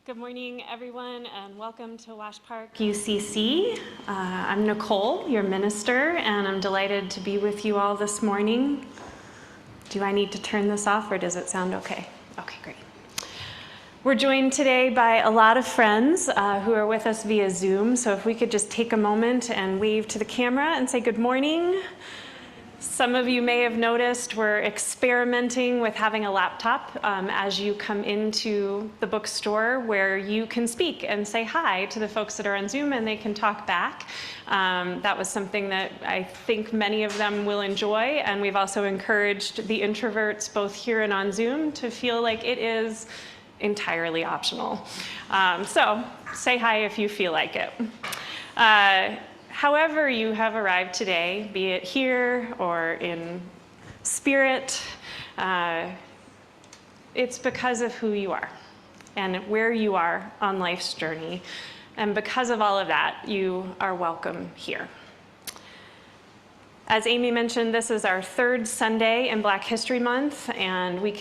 Good morning, everyone, and welcome to Wash Park UCC. I'm Nicole, your minister, and I'm delighted to be with you all this morning. Do I need to turn this off, or does it sound okay? Okay, great. We're joined today by a lot of friends who are with us via Zoom, so if we could just take a moment and wave to the camera and say good morning. Some of you may have noticed we're experimenting with having a laptop as you come into the bookstore where you can speak and say hi to the folks that are on Zoom and they can talk back. That was something that I think many of them will enjoy, and we've also encouraged the introverts both here and on Zoom to feel like it is entirely optional. So say hi if you feel like it. However you have arrived today, be it here or in spirit, it's because of who you are and where you are on life's journey. And because of all of that, you are welcome here. As Amy mentioned, this is our third Sunday in Black History Month, and we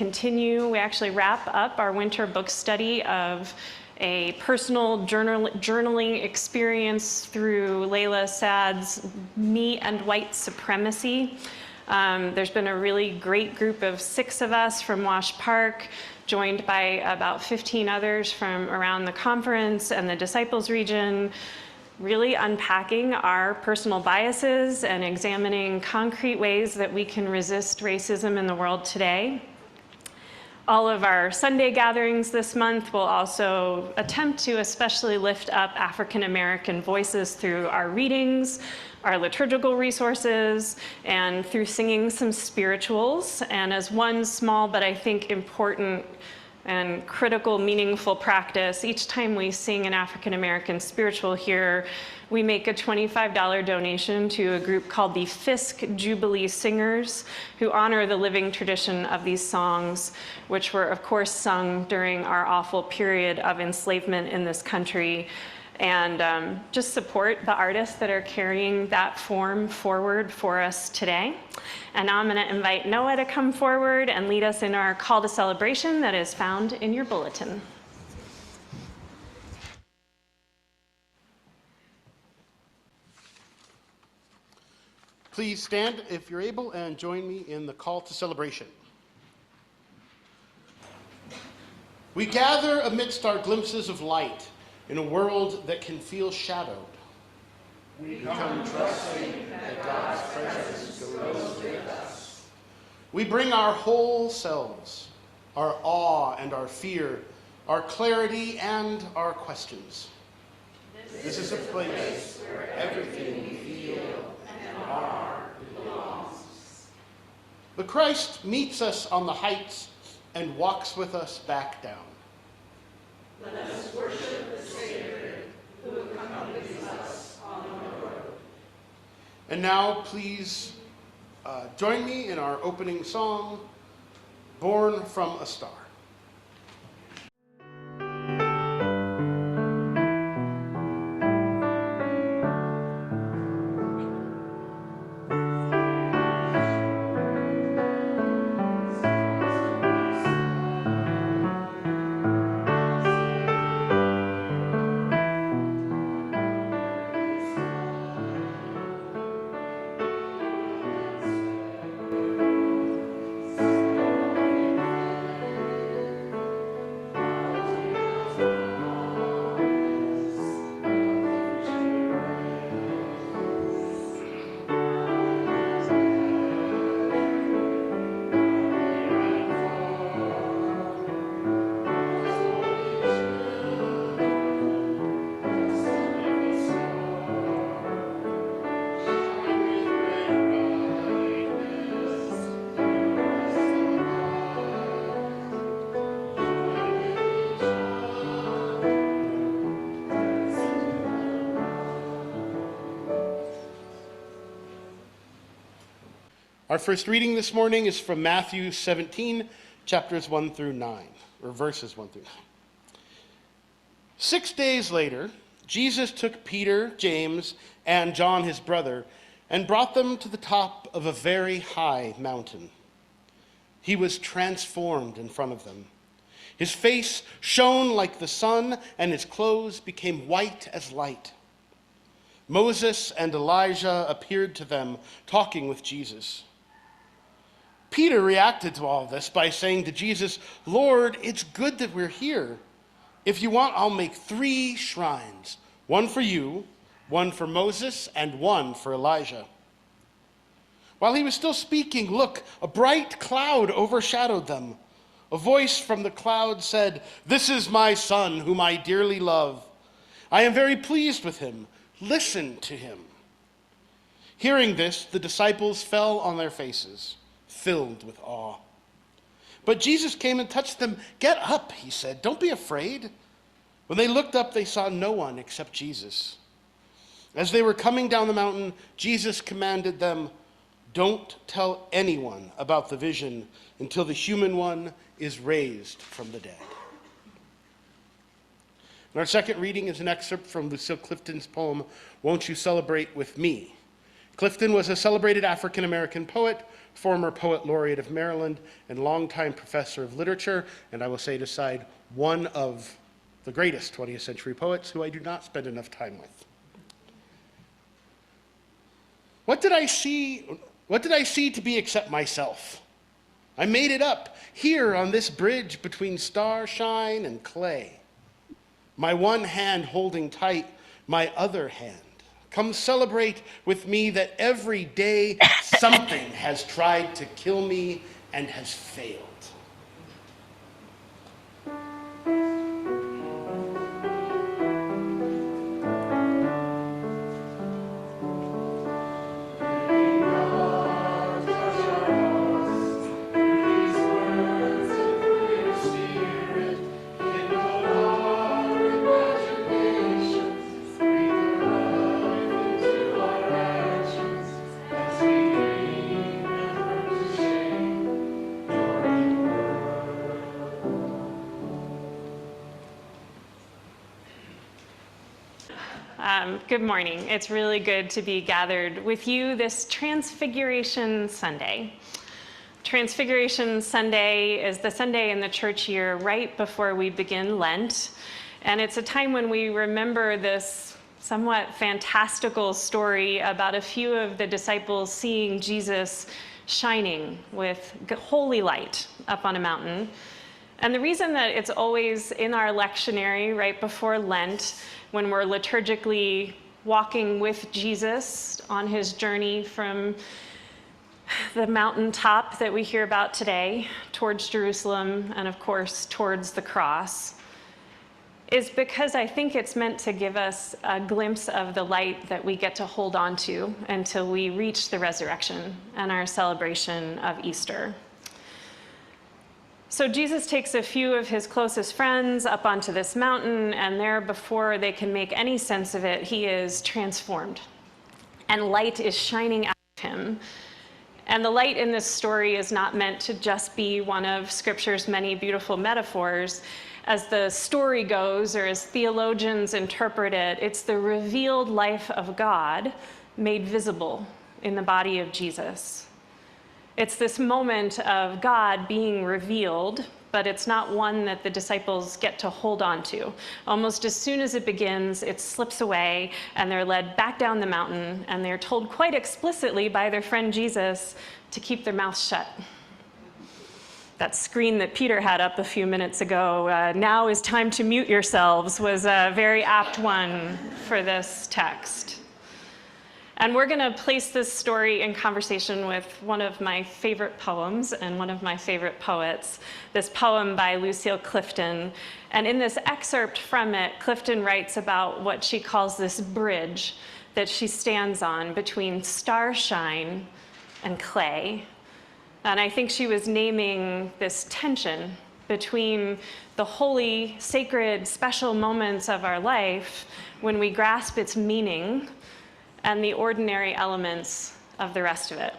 actually wrap up our winter book study of a personal journaling experience through Layla Saad's Me and White Supremacy. There's been a really great group of 6 of us from Wash Park, joined by about 15 others from around the conference and the Disciples region, really unpacking our personal biases and examining concrete ways that we can resist racism in the world today. All of our Sunday gatherings this month will also attempt to especially lift up African American voices through our readings, our liturgical resources, and through singing some spirituals. And as one small but I think important and critical, meaningful practice, each time we sing an African American spiritual here, we make a $25 donation to a group called the Fisk Jubilee Singers, who honor the living tradition of these songs, which were, of course, sung during our awful period of enslavement in this country. And just support the artists that are carrying that form forward for us today. And now I'm going to invite Noah to come forward and lead us in our call to celebration that is found in your bulletin. Please stand if you're able and join me in the call to celebration. We gather amidst our glimpses of light in a world that can feel shadowed. We come trusting that God's presence goes with us. We bring our whole selves, our awe and our fear, our clarity and our questions. This is a place where everything we feel and are belongs. The Christ meets us on the heights and walks with us back down. Let us worship the Savior who accompanies us on the road. And now, please join me in our opening song, Born from a Star. Our first reading this morning is from Matthew 17, chapters 1 through 9, or verses 1 through 9. 6 days later, Jesus took Peter, James, and John his brother, and brought them to the top of a very high mountain. He was transformed in front of them, His face shone like the sun, and his clothes became white as light. Moses and Elijah appeared to them, talking with Jesus. Peter reacted to all this by saying to Jesus, "Lord, it's good that we're here. If you want, I'll make 3 shrines, one for you, one for Moses, and one for Elijah." While he was still speaking, look, a bright cloud overshadowed them. A voice from the cloud said, "This is my son, whom I dearly love. I am very pleased with him. Listen to him." Hearing this, the disciples fell on their faces, filled with awe. But Jesus came and touched them. "Get up," he said. "Don't be afraid." When they looked up, they saw no one except Jesus. As they were coming down the mountain, Jesus commanded them, "Don't tell anyone about the vision until the human one is raised from the dead." And our second reading is an excerpt from Lucille Clifton's poem, "Won't You Celebrate With Me?" Clifton was a celebrated African-American poet, former poet laureate of Maryland, and longtime professor of literature, and I will say to side, one of the greatest 20th century poets who I do not spend enough time with. What did I see to be except myself? I made it up here on this bridge between starshine and clay. My one hand holding tight my other hand. Come celebrate with me that every day something has tried to kill me and has failed. Good morning. It's really good to be gathered with you this Transfiguration Sunday. Transfiguration Sunday is the Sunday in the church year right before we begin Lent, and it's a time when we remember this somewhat fantastical story about a few of the disciples seeing Jesus shining with holy light up on a mountain. And the reason that it's always in our lectionary right before Lent, when we're liturgically walking with Jesus on his journey from the mountaintop that we hear about today towards Jerusalem and, of course, towards the cross, is because I think it's meant to give us a glimpse of the light that we get to hold on to until we reach the resurrection and our celebration of Easter. So Jesus takes a few of his closest friends up onto this mountain, and there, before they can make any sense of it, he is transformed. And light is shining out of him. And the light in this story is not meant to just be one of Scripture's many beautiful metaphors. As the story goes, or as theologians interpret it, it's the revealed life of God made visible in the body of Jesus. It's this moment of God being revealed, but it's not one that the disciples get to hold on to. Almost as soon as it begins, it slips away, and they're led back down the mountain, and they're told quite explicitly by their friend Jesus to keep their mouths shut. That screen that Peter had up a few minutes ago, "Now is time to mute yourselves," was a very apt one for this text. And we're going to place this story in conversation with one of my favorite poems and one of my favorite poets, this poem by Lucille Clifton. And in this excerpt from it, Clifton writes about what she calls this bridge that she stands on between starshine and clay. And I think she was naming this tension between the holy, sacred, special moments of our life when we grasp its meaning and the ordinary elements of the rest of it.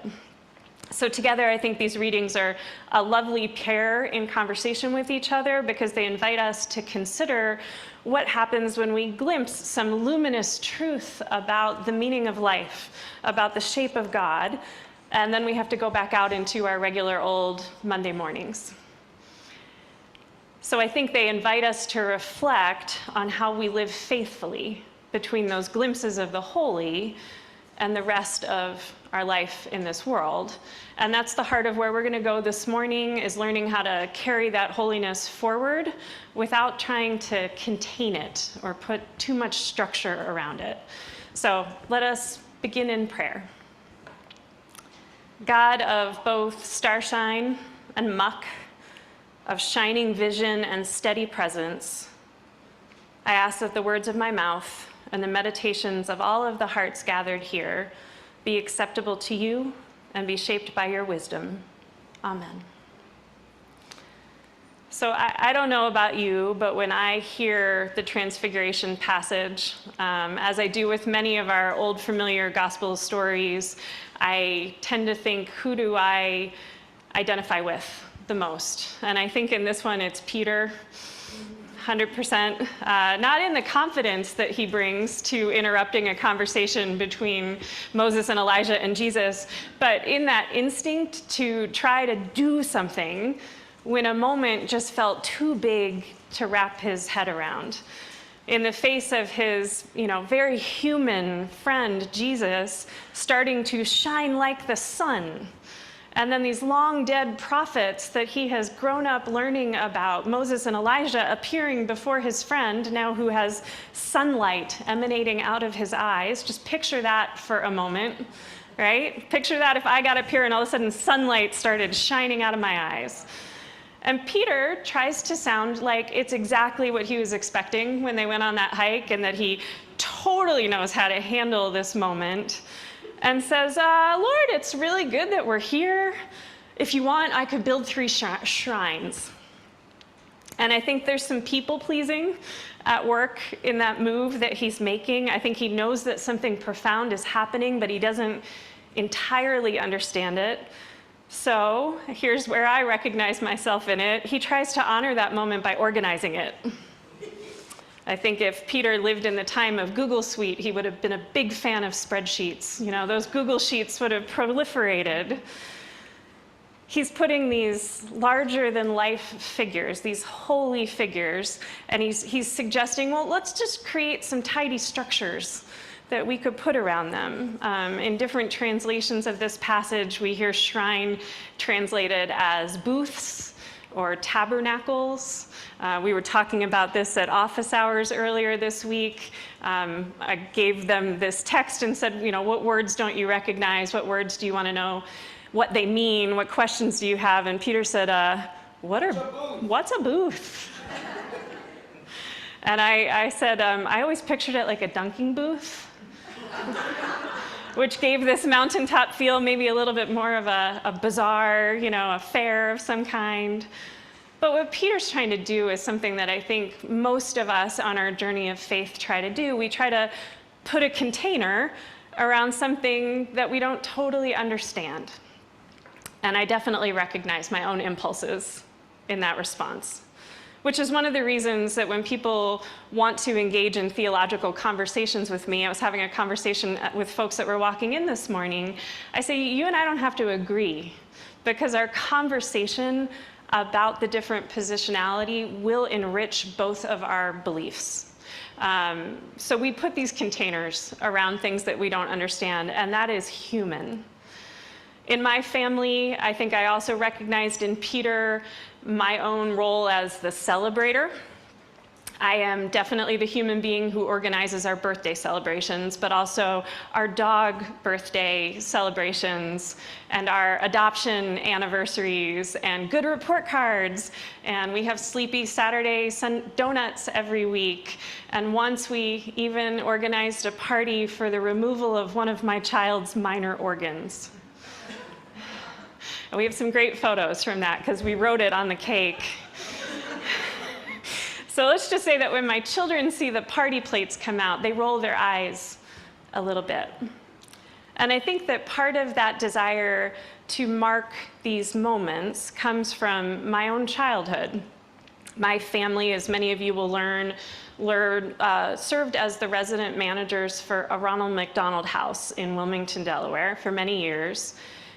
So together, I think these readings are a lovely pair in conversation with each other because they invite us to consider what happens when we glimpse some luminous truth about the meaning of life, about the shape of God, and then we have to go back out into our regular old Monday mornings. So I think they invite us to reflect on how we live faithfully between those glimpses of the holy and the rest of our life in this world. And that's the heart of where we're going to go this morning, is learning how to carry that holiness forward without trying to contain it or put too much structure around it. So let us begin in prayer. God of both starshine and muck, of shining vision and steady presence, I ask that the words of my mouth and the meditations of all of the hearts gathered here be acceptable to you and be shaped by your wisdom. Amen. So I don't know about you, but when I hear the Transfiguration passage, as I do with many of our old familiar gospel stories, I tend to think, who do I identify with the most? And I think in this one it's Peter, 100%. Not in the confidence that he brings to interrupting a conversation between Moses and Elijah and Jesus, but in that instinct to try to do something when a moment just felt too big to wrap his head around. In the face of his, very human friend, Jesus, starting to shine like the sun. And then these long dead prophets that he has grown up learning about, Moses and Elijah, appearing before his friend, now who has sunlight emanating out of his eyes. Just picture that for a moment, right? Picture that if I got up here and all of a sudden sunlight started shining out of my eyes. And Peter tries to sound like it's exactly what he was expecting when they went on that hike, and that he totally knows how to handle this moment, and says, Lord, it's really good that we're here. If you want, I could build 3 shrines. And I think there's some people-pleasing at work in that move that he's making. I think he knows that something profound is happening, but he doesn't entirely understand it. So here's where I recognize myself in it. He tries to honor that moment by organizing it. I think if Peter lived in the time of Google Suite, he would have been a big fan of spreadsheets. Those Google Sheets would have proliferated. He's putting these larger-than-life figures, these holy figures, and he's suggesting, well, let's just create some tidy structures that we could put around them. In different translations of this passage, we hear shrine translated as booths or tabernacles. We were talking about this at office hours earlier this week. I gave them this text and said, what words don't you recognize? What words do you want to know what they mean? What questions do you have? And Peter said, what's a booth? And I said, I always pictured it like a dunking booth, which gave this mountaintop feel, maybe a little bit more of a bazaar, a fair of some kind. But what Peter's trying to do is something that I think most of us on our journey of faith try to do. We try to put a container around something that we don't totally understand. And I definitely recognize my own impulses in that response, which is one of the reasons that when people want to engage in theological conversations with me, I was having a conversation with folks that were walking in this morning, I say, you and I don't have to agree, because our conversation about the different positionality will enrich both of our beliefs. So we put these containers around things that we don't understand, and that is human. In my family, I think I also recognized in Peter my own role as the celebrator. I am definitely the human being who organizes our birthday celebrations, but also our dog birthday celebrations and our adoption anniversaries and good report cards. And we have sleepy Saturday donuts every week. And once we even organized a party for the removal of one of my child's minor organs. And we have some great photos from that because we wrote it on the cake. So let's just say that when my children see the party plates come out, they roll their eyes a little bit. And I think that part of that desire to mark these moments comes from my own childhood. My family, as many of you will learn, served as the resident managers for a Ronald McDonald House in Wilmington, Delaware for many years.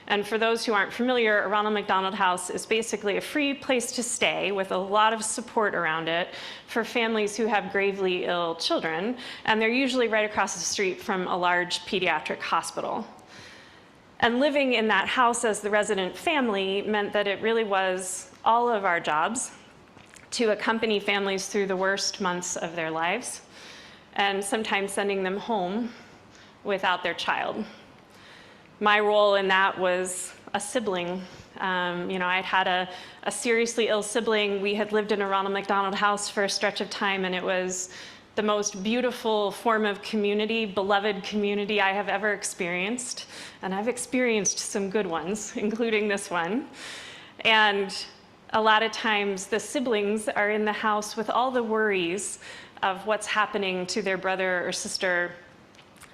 And for those who aren't familiar, a Ronald McDonald House is basically a free place to stay with a lot of support around it for families who have gravely ill children. And they're usually right across the street from a large pediatric hospital. And living in that house as the resident family meant that it really was all of our jobs to accompany families through the worst months of their lives, and sometimes sending them home without their child. My role in that was a sibling. I'd had a seriously ill sibling. We had lived in a Ronald McDonald House for a stretch of time, and it was the most beautiful form of community, beloved community I have ever experienced. And I've experienced some good ones, including this one. And a lot of times the siblings are in the house with all the worries of what's happening to their brother or sister,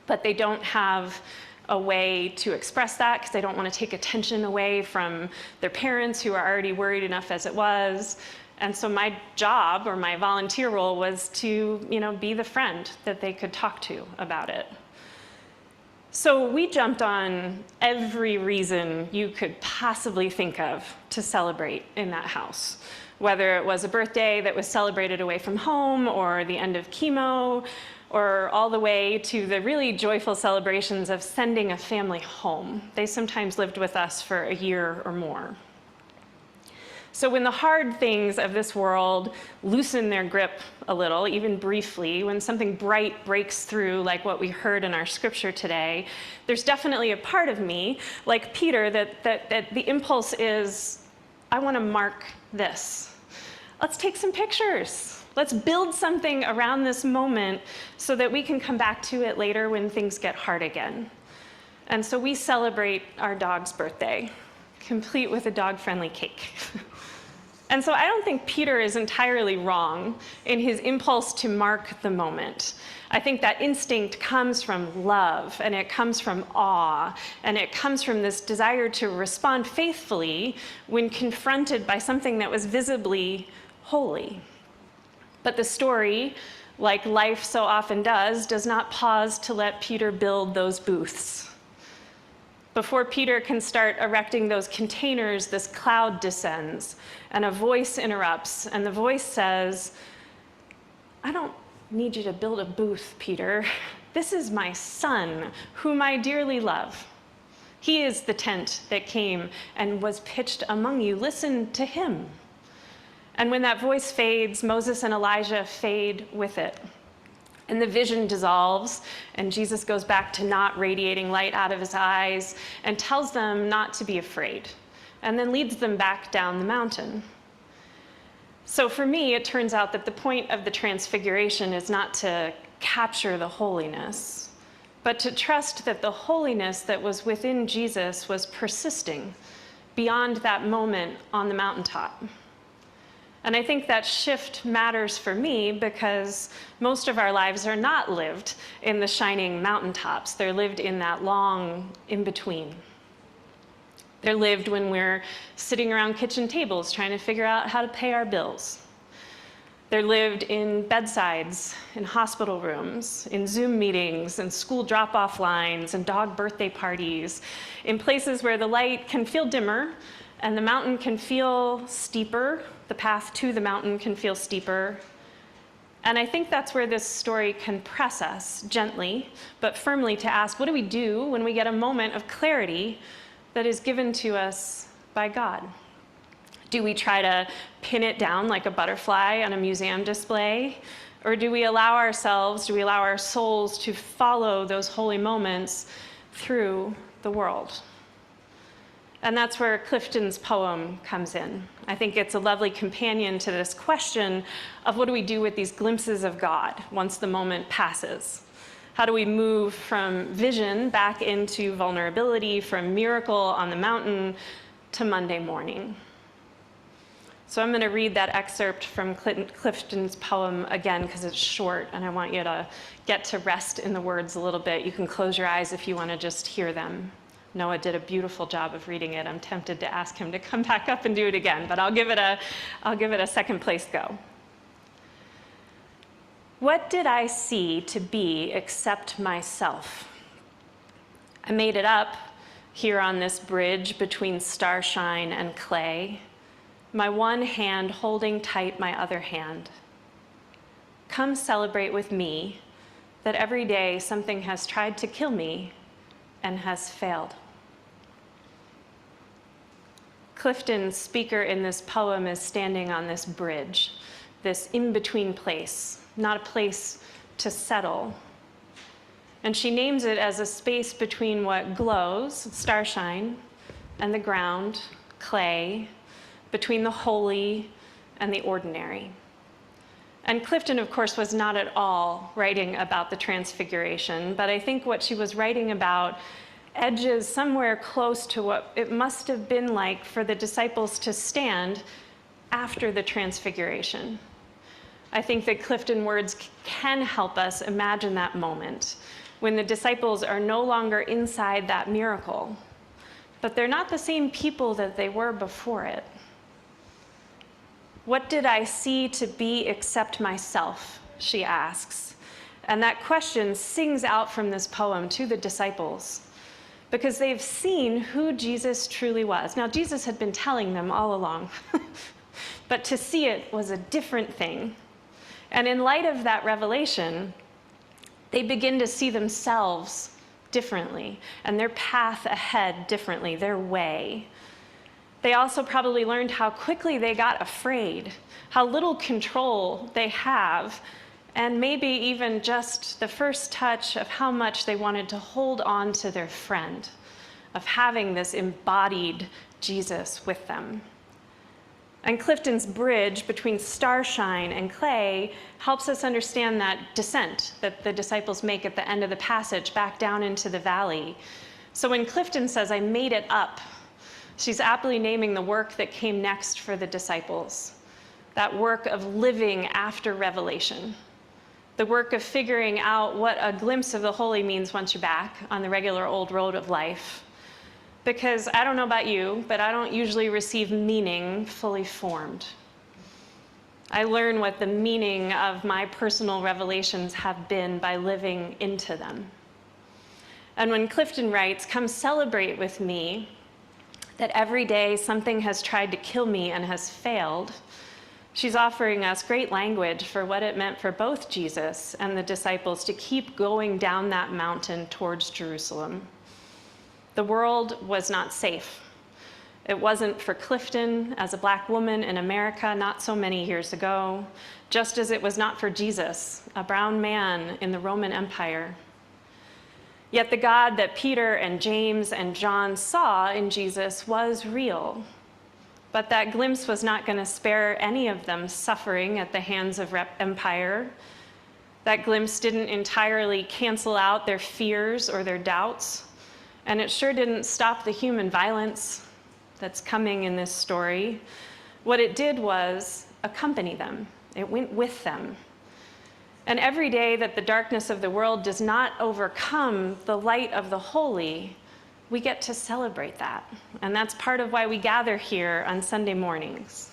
but they don't have a way to express that because they don't want to take attention away from their parents who are already worried enough as it was. And so my job, or my volunteer role, was to, be the friend that they could talk to about it. So we jumped on every reason you could possibly think of to celebrate in that house, whether it was a birthday that was celebrated away from home, or the end of chemo, or all the way to the really joyful celebrations of sending a family home. They sometimes lived with us for a year or more. So when the hard things of this world loosen their grip a little, even briefly, when something bright breaks through, like what we heard in our scripture today, there's definitely a part of me, like Peter, that the impulse is, I want to mark this. Let's take some pictures. Let's build something around this moment so that we can come back to it later when things get hard again. And so we celebrate our dog's birthday, complete with a dog-friendly cake. And so I don't think Peter is entirely wrong in his impulse to mark the moment. I think that instinct comes from love, and it comes from awe, and it comes from this desire to respond faithfully when confronted by something that was visibly holy. But the story, like life so often does not pause to let Peter build those booths. Before Peter can start erecting those containers, this cloud descends, and a voice interrupts, and the voice says, I don't need you to build a booth, Peter. This is my son, whom I dearly love. He is the tent that came and was pitched among you. Listen to him. And when that voice fades, Moses and Elijah fade with it. And the vision dissolves, and Jesus goes back to not radiating light out of his eyes and tells them not to be afraid, and then leads them back down the mountain. So for me, it turns out that the point of the Transfiguration is not to capture the holiness, but to trust that the holiness that was within Jesus was persisting beyond that moment on the mountaintop. And I think that shift matters for me because most of our lives are not lived in the shining mountaintops. They're lived in that long in-between. They're lived when we're sitting around kitchen tables trying to figure out how to pay our bills. They're lived in bedsides, in hospital rooms, in Zoom meetings, and school drop-off lines, and dog birthday parties, in places where the light can feel dimmer and the mountain can feel steeper. The path to the mountain can feel steeper. And I think that's where this story can press us gently, but firmly to ask, what do we do when we get a moment of clarity that is given to us by God? Do we try to pin it down like a butterfly on a museum display? Or do we allow our souls to follow those holy moments through the world? And that's where Clifton's poem comes in. I think it's a lovely companion to this question of what do we do with these glimpses of God once the moment passes? How do we move from vision back into vulnerability, from miracle on the mountain to Monday morning? So I'm going to read that excerpt from Clifton's poem again because it's short and I want you to get to rest in the words a little bit. You can close your eyes if you want to just hear them. Noah did a beautiful job of reading it. I'm tempted to ask him to come back up and do it again, but I'll give it a second place go. What did I see to be except myself? I made it up here on this bridge between starshine and clay, my one hand holding tight my other hand. Come celebrate with me that every day something has tried to kill me and has failed. Clifton's speaker in this poem is standing on this bridge, this in-between place, not a place to settle. And she names it as a space between what glows, starshine, and the ground, clay, between the holy and the ordinary. And Clifton, of course, was not at all writing about the Transfiguration, but I think what she was writing about edges somewhere close to what it must have been like for the disciples to stand after the Transfiguration. I think that Clifton words can help us imagine that moment when the disciples are no longer inside that miracle, but they're not the same people that they were before it. What did I see to be except myself, she asks. And that question sings out from this poem to the disciples because they've seen who Jesus truly was. Now, Jesus had been telling them all along, but to see it was a different thing. And in light of that revelation, they begin to see themselves differently and their path ahead differently, their way. They also probably learned how quickly they got afraid, how little control they have, and maybe even just the first touch of how much they wanted to hold on to their friend, of having this embodied Jesus with them. And Clifton's bridge between starshine and clay helps us understand that descent that the disciples make at the end of the passage back down into the valley. So when Clifton says, "I made it up," she's aptly naming the work that came next for the disciples, that work of living after revelation, the work of figuring out what a glimpse of the holy means once you're back on the regular old road of life. Because I don't know about you, but I don't usually receive meaning fully formed. I learn what the meaning of my personal revelations have been by living into them. And when Clifton writes, "Come celebrate with me that every day something has tried to kill me and has failed," she's offering us great language for what it meant for both Jesus and the disciples to keep going down that mountain towards Jerusalem. The world was not safe. It wasn't for Clifton as a Black woman in America not so many years ago, just as it was not for Jesus, a brown man in the Roman Empire. Yet the God that Peter and James and John saw in Jesus was real. But that glimpse was not going to spare any of them suffering at the hands of empire. That glimpse didn't entirely cancel out their fears or their doubts. And it sure didn't stop the human violence that's coming in this story. What it did was accompany them. It went with them. And every day that the darkness of the world does not overcome the light of the holy, we get to celebrate that. And that's part of why we gather here on Sunday mornings.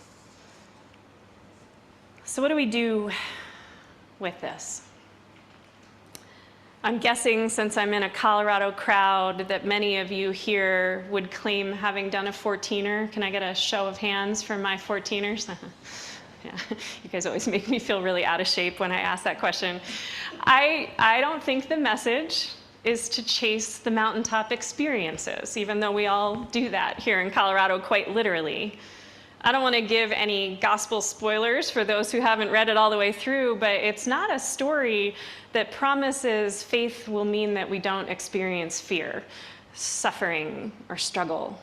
So what do we do with this? I'm guessing, since I'm in a Colorado crowd, that many of you here would claim having done a 14er. Can I get a show of hands for my 14ers? Yeah, you guys always make me feel really out of shape when I ask that question. I don't think the message is to chase the mountaintop experiences, even though we all do that here in Colorado quite literally. I don't want to give any gospel spoilers for those who haven't read it all the way through, but it's not a story that promises faith will mean that we don't experience fear, suffering, or struggle.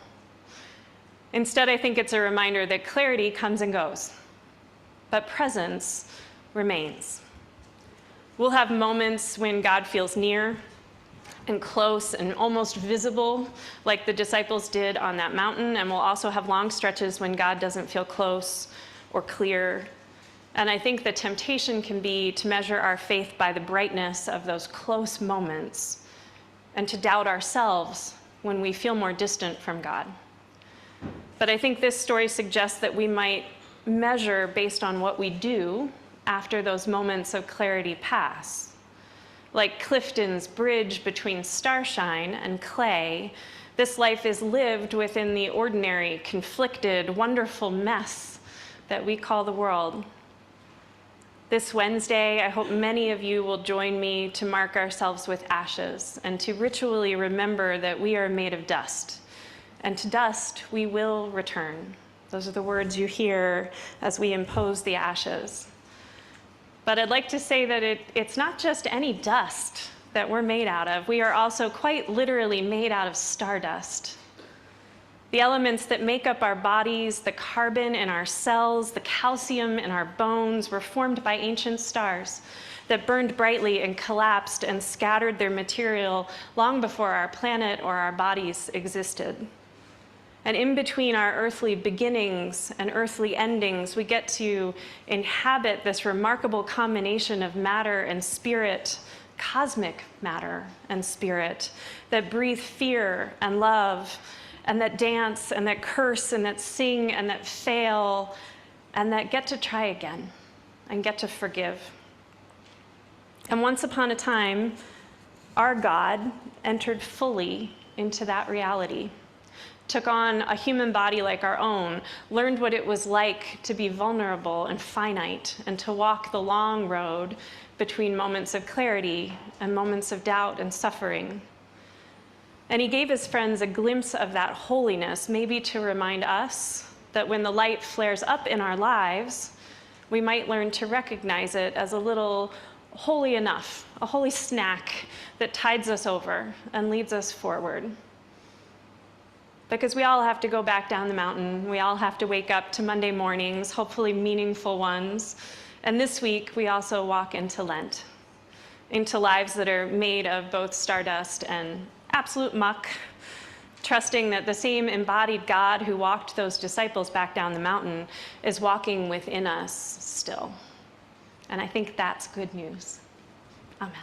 Instead, I think it's a reminder that clarity comes and goes, but presence remains. We'll have moments when God feels near and close and almost visible, like the disciples did on that mountain, and we'll also have long stretches when God doesn't feel close or clear. And I think the temptation can be to measure our faith by the brightness of those close moments and to doubt ourselves when we feel more distant from God. But I think this story suggests that we might measure based on what we do after those moments of clarity pass. Like Clifton's bridge between starshine and clay, This life is lived within the ordinary, conflicted, wonderful mess that we call the world. This Wednesday, I hope many of you will join me to mark ourselves with ashes and to ritually remember that we are made of dust, and to dust we will return. Those are the words you hear as we impose the ashes. But I'd like to say that it's not just any dust that we're made out of. We are also quite literally made out of stardust. The elements that make up our bodies, the carbon in our cells, the calcium in our bones, were formed by ancient stars that burned brightly and collapsed and scattered their material long before our planet or our bodies existed. And in between our earthly beginnings and earthly endings, we get to inhabit this remarkable combination of matter and spirit, cosmic matter and spirit, that breathe fear and love, and that dance, and that curse, and that sing, and that fail, and that get to try again, and get to forgive. And once upon a time, our God entered fully into that reality, took on a human body like our own, learned what it was like to be vulnerable and finite, and to walk the long road between moments of clarity and moments of doubt and suffering. And he gave his friends a glimpse of that holiness, maybe to remind us that when the light flares up in our lives, we might learn to recognize it as a little holy enough, a holy snack that tides us over and leads us forward. Because we all have to go back down the mountain. We all have to wake up to Monday mornings, hopefully meaningful ones. And this week, we also walk into Lent, into lives that are made of both stardust and absolute muck, trusting that the same embodied God who walked those disciples back down the mountain is walking within us still. And I think that's good news. Amen.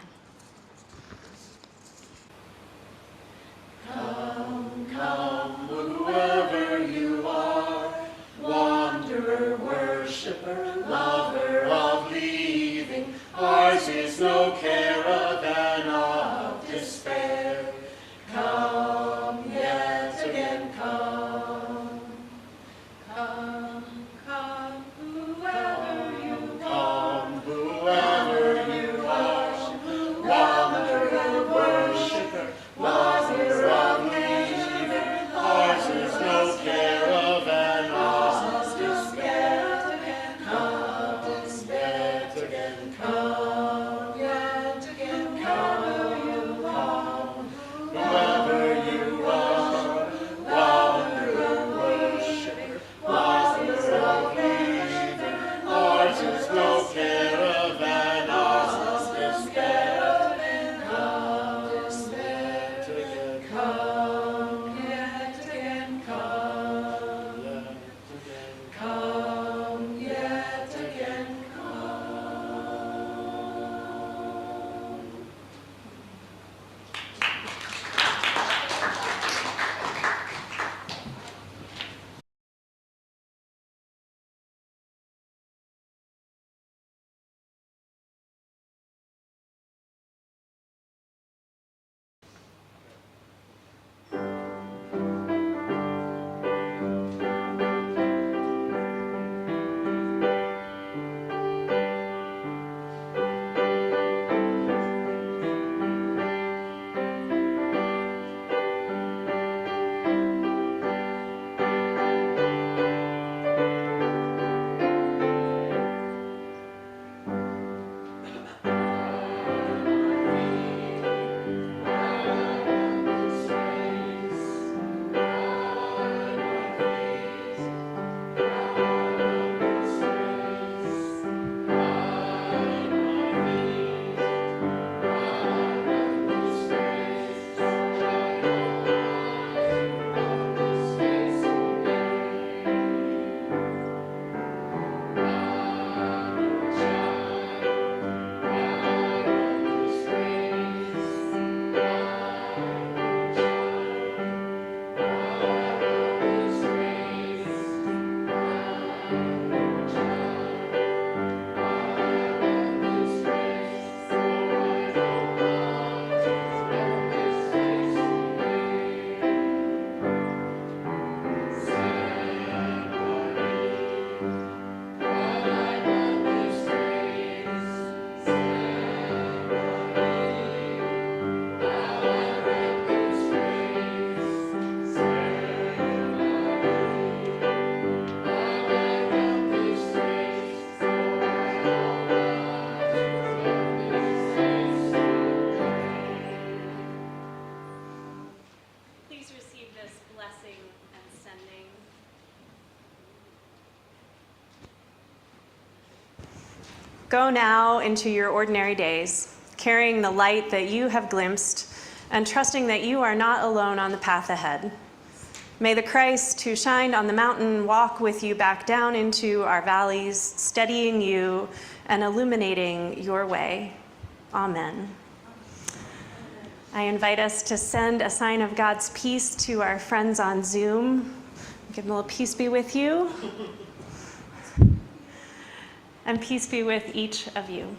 Come, come, whoever you are, wanderer, worshiper, lover of leaving, ours is no caravan of despair. Come, yet again come. Come, come, whoever you are, wanderer, worshiper, lover of leaving, ours is no Go now into your ordinary days, carrying the light that you have glimpsed and trusting that you are not alone on the path ahead. May the Christ who shined on the mountain walk with you back down into our valleys, steadying you and illuminating your way. Amen. I invite us to send a sign of God's peace to our friends on Zoom. Give them a little peace be with you. And peace be with each of you.